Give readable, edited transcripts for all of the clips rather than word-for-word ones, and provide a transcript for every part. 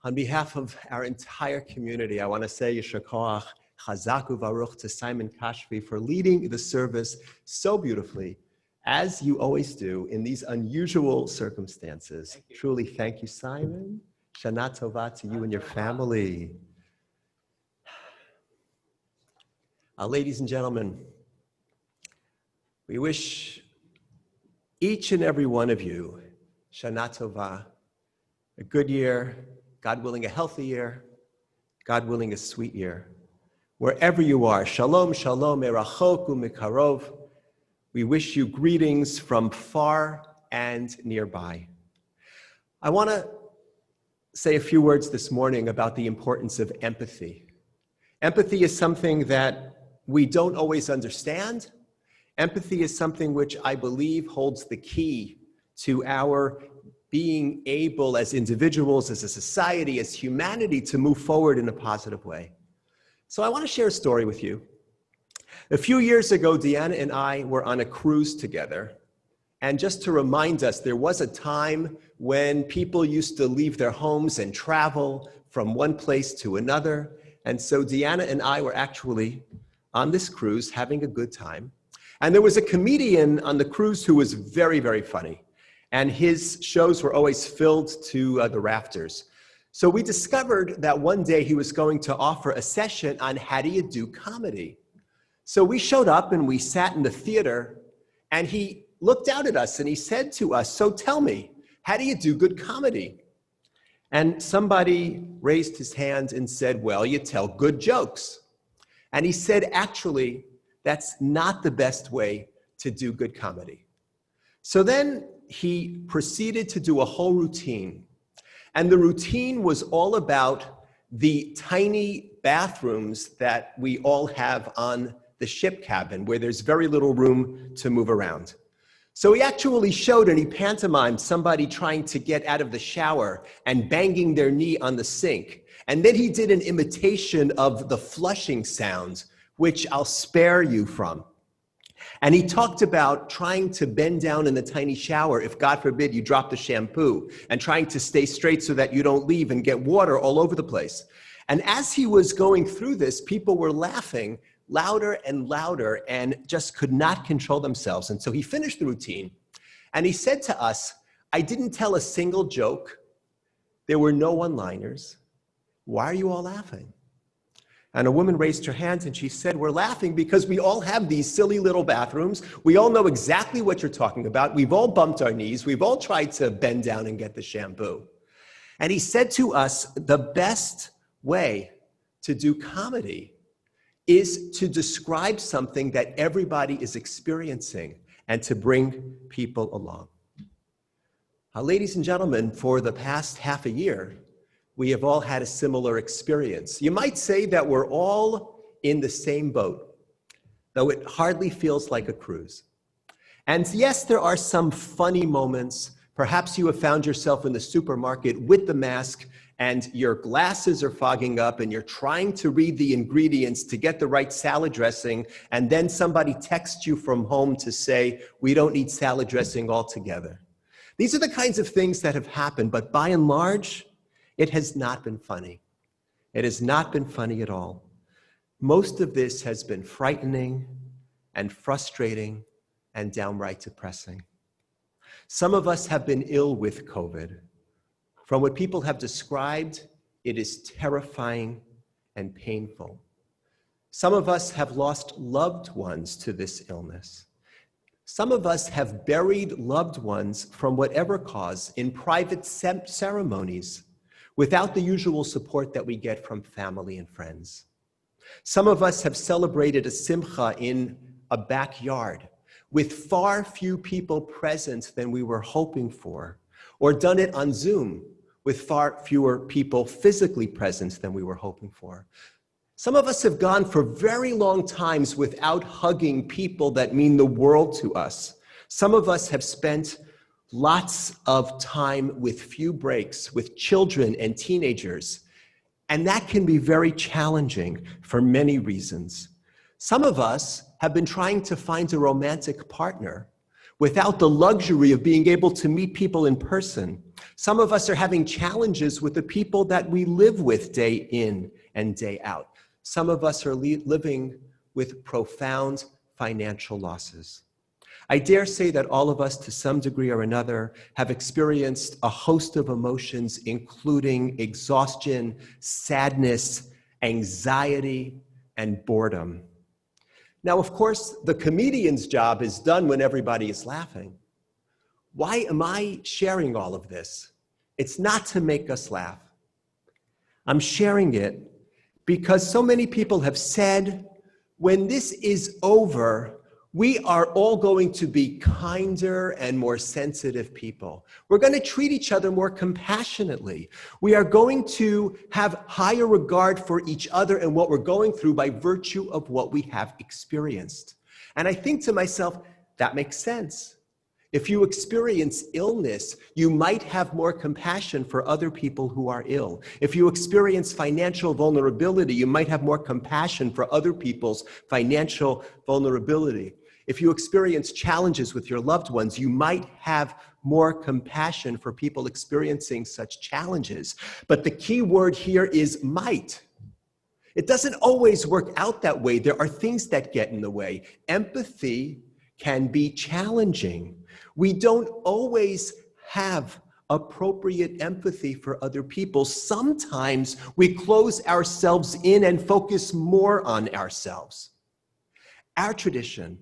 On behalf of our entire community, I want to say Yeshar Koach, Chazak u'Baruch to Simon Kashvi for leading the service so beautifully, as you always do in these unusual circumstances. Truly, thank you, Simon. Shana Tova to you and your family. Ladies and gentlemen, we wish each and every one of you Shana Tova, a good year, God willing, a healthy year, God willing, a sweet year. Wherever you are, shalom, shalom, merachok u'mikarov. We wish you greetings from far and nearby. I want to say a few words this morning about the importance of empathy. Empathy is something that we don't always understand. Empathy is something which I believe holds the key to our being able as individuals, as a society, as humanity to move forward in a positive way. So I want to share a story with you. A few years ago, Deanna and I were on a cruise together. And just to remind us, there was a time when people used to leave their homes and travel from one place to another. And so Deanna and I were actually on this cruise having a good time. And there was a comedian on the cruise who was very, very funny. And his shows were always filled to the rafters. So we discovered that one day he was going to offer a session on how do you do comedy. So we showed up and we sat in the theater, and he looked out at us and he said to us, "So tell me, how do you do good comedy?" And somebody raised his hand and said, "Well, you tell good jokes." And he said, "Actually, that's not the best way to do good comedy." So then he proceeded to do a whole routine. And the routine was all about the tiny bathrooms that we all have on the ship cabin, where there's very little room to move around. So he actually showed and he pantomimed somebody trying to get out of the shower and banging their knee on the sink. And then he did an imitation of the flushing sound, which I'll spare you from. And he talked about trying to bend down in the tiny shower if, God forbid, you drop the shampoo, and trying to stay straight so that you don't leave and get water all over the place. And as he was going through this, people were laughing louder and louder and just could not control themselves. And so he finished the routine, and he said to us, "I didn't tell a single joke. There were no one-liners. Why are you all laughing?" And a woman raised her hand and she said, "We're laughing because we all have these silly little bathrooms. We all know exactly what you're talking about. We've all bumped our knees. We've all tried to bend down and get the shampoo." And he said to us, the best way to do comedy is to describe something that everybody is experiencing and to bring people along. Ladies and gentlemen, for the past half a year, we have all had a similar experience. You might say that we're all in the same boat, though it hardly feels like a cruise. And yes, there are some funny moments. Perhaps you have found yourself in the supermarket with the mask and your glasses are fogging up and you're trying to read the ingredients to get the right salad dressing, and then somebody texts you from home to say, "We don't need salad dressing altogether." These are the kinds of things that have happened, but by and large, it has not been funny. It has not been funny at all. Most of this has been frightening and frustrating and downright depressing. Some of us have been ill with COVID. From what people have described, it is terrifying and painful. Some of us have lost loved ones to this illness. Some of us have buried loved ones from whatever cause in private ceremonies, without the usual support that we get from family and friends. Some of us have celebrated a simcha in a backyard with far few people present than we were hoping for, or done it on Zoom with far fewer people physically present than we were hoping for. Some of us have gone for very long times without hugging people that mean the world to us. Some of us have spent lots of time with few breaks with children and teenagers, and that can be very challenging for many reasons. Some of us have been trying to find a romantic partner without the luxury of being able to meet people in person Some of us are having challenges with the people that we live with day in and day out. Some of us are living with profound financial losses. I dare say that all of us, to some degree or another, have experienced a host of emotions, including exhaustion, sadness, anxiety, and boredom. Now, of course, the comedian's job is done when everybody is laughing. Why am I sharing all of this? It's not to make us laugh. I'm sharing it because so many people have said, when this is over, we are all going to be kinder and more sensitive people. We're going to treat each other more compassionately. We are going to have higher regard for each other and what we're going through by virtue of what we have experienced. And I think to myself, that makes sense. If you experience illness, you might have more compassion for other people who are ill. If you experience financial vulnerability, you might have more compassion for other people's financial vulnerability. If you experience challenges with your loved ones, you might have more compassion for people experiencing such challenges. But the key word here is might. It doesn't always work out that way. There are things that get in the way. Empathy can be challenging. We don't always have appropriate empathy for other people. Sometimes we close ourselves in and focus more on ourselves. Our tradition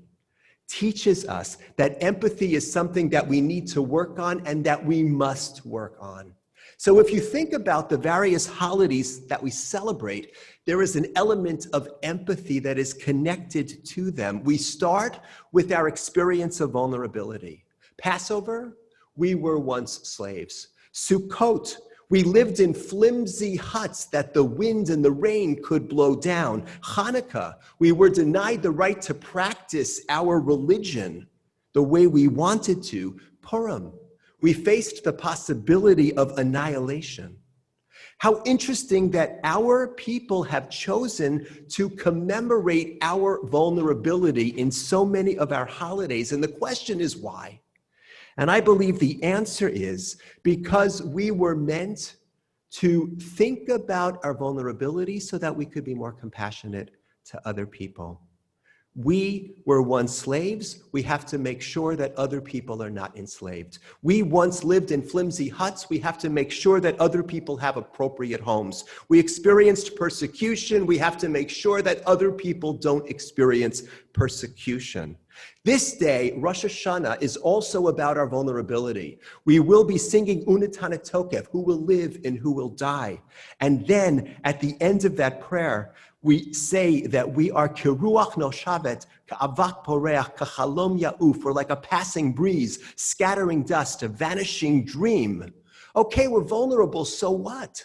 teaches us that empathy is something that we need to work on and that we must work on. So if you think about the various holidays that we celebrate, there is an element of empathy that is connected to them. We start with our experience of vulnerability. Passover, we were once slaves. Sukkot, we lived in flimsy huts that the wind and the rain could blow down. Hanukkah, we were denied the right to practice our religion the way we wanted to. Purim, we faced the possibility of annihilation. How interesting that our people have chosen to commemorate our vulnerability in so many of our holidays. And the question is why? And I believe the answer is because we were meant to think about our vulnerability so that we could be more compassionate to other people. We were once slaves. We have to make sure that other people are not enslaved. We once lived in flimsy huts. We have to make sure that other people have appropriate homes. We experienced persecution. We have to make sure that other people don't experience persecution. This day, Rosh Hashanah, is also about our vulnerability. We will be singing Unetana Tokef, who will live and who will die. And then at the end of that prayer, we say that we are kiruach noshavet, ka'avak poreach, kachalom ya'uf, or like a passing breeze, scattering dust, a vanishing dream. Okay, we're vulnerable, so what?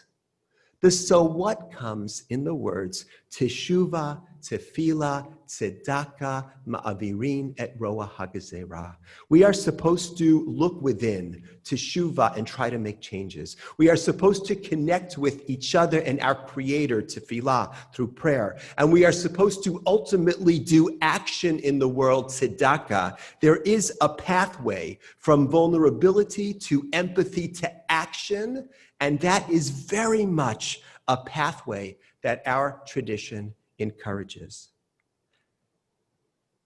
The so what comes in the words teshuva, tefillah, tzedakah, ma'avirin et roa hagazera. We are supposed to look within, teshuva, and try to make changes. We are supposed to connect with each other and our Creator, tefillah, through prayer. And we are supposed to ultimately do action in the world, tzedakah. There is a pathway from vulnerability to empathy to action, and that is very much a pathway that our tradition encourages.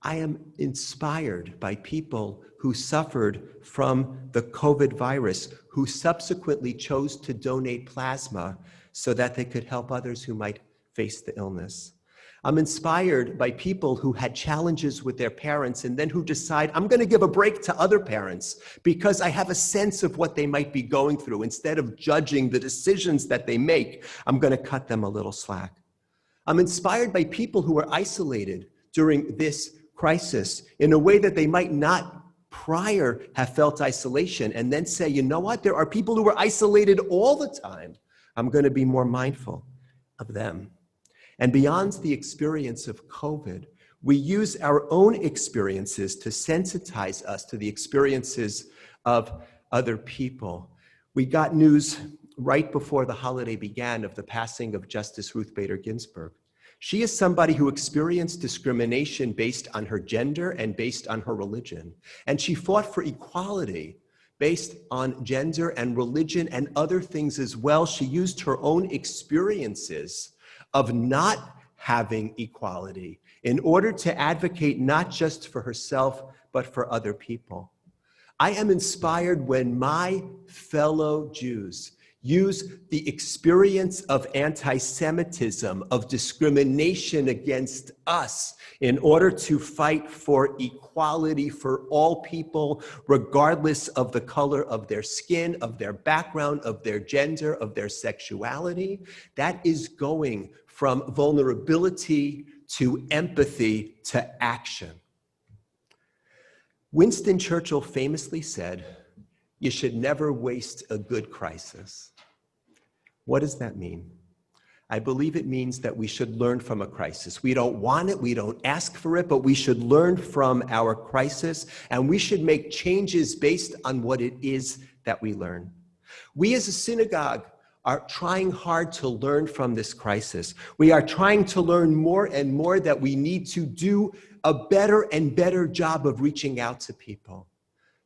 I am inspired by people who suffered from the COVID virus, who subsequently chose to donate plasma so that they could help others who might face the illness. I'm inspired by people who had challenges with their parents and then who decide, I'm going to give a break to other parents because I have a sense of what they might be going through. Instead of judging the decisions that they make, I'm going to cut them a little slack. I'm inspired by people who are isolated during this crisis in a way that they might not prior have felt isolation and then say, you know what, there are people who are isolated all the time. I'm going to be more mindful of them. And beyond the experience of COVID, we use our own experiences to sensitize us to the experiences of other people. We got news right before the holiday began of the passing of Justice Ruth Bader Ginsburg. She is somebody who experienced discrimination based on her gender and based on her religion. And she fought for equality based on gender and religion and other things as well. She used her own experiences of not having equality in order to advocate not just for herself, but for other people. I am inspired when my fellow Jews use the experience of anti-Semitism, of discrimination against us, in order to fight for equality for all people, regardless of the color of their skin, of their background, of their gender, of their sexuality. That is going from vulnerability to empathy to action. Winston Churchill famously said, "You should never waste a good crisis." What does that mean? I believe it means that we should learn from a crisis. We don't want it, we don't ask for it, but we should learn from our crisis, and we should make changes based on what it is that we learn. We as a synagogue are trying hard to learn from this crisis. We are trying to learn more and more that we need to do a better and better job of reaching out to people.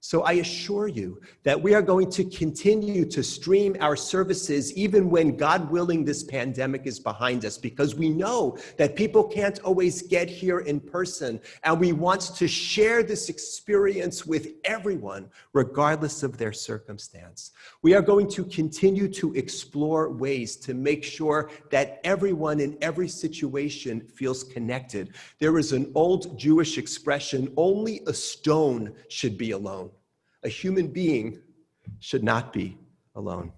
So I assure you that we are going to continue to stream our services even when, God willing, this pandemic is behind us, because we know that people can't always get here in person, and we want to share this experience with everyone, regardless of their circumstance. We are going to continue to explore ways to make sure that everyone in every situation feels connected. There is an old Jewish expression, only a stone should be alone. A human being should not be alone.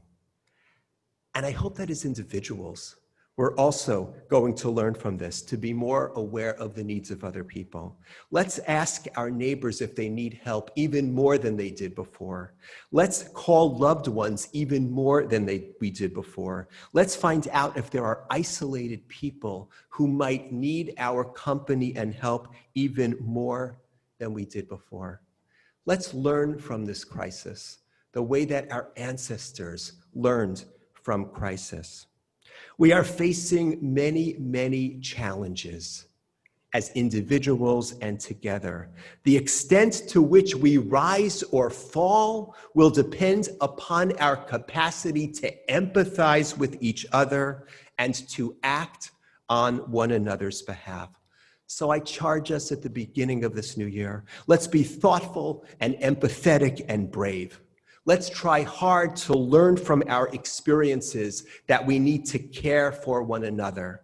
And I hope that as individuals, we're also going to learn from this to be more aware of the needs of other people. Let's ask our neighbors if they need help even more than they did before. Let's call loved ones even more than we did before. Let's find out if there are isolated people who might need our company and help even more than we did before. Let's learn from this crisis the way that our ancestors learned from crisis. We are facing many, many challenges as individuals and together. The extent to which we rise or fall will depend upon our capacity to empathize with each other and to act on one another's behalf. So I charge us at the beginning of this new year, let's be thoughtful and empathetic and brave. Let's try hard to learn from our experiences that we need to care for one another.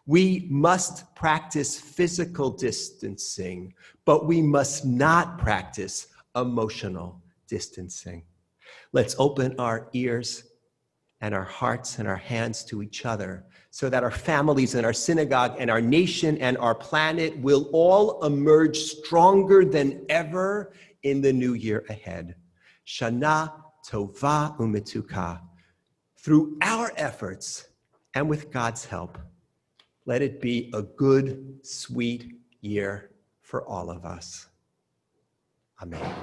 We must practice physical distancing, but we must not practice emotional distancing. Let's open our ears and our hearts and our hands to each other so that our families and our synagogue and our nation and our planet will all emerge stronger than ever in the new year ahead. Shana Tova Umetuka. Through our efforts and with God's help, let it be a good, sweet year for all of us. Amen.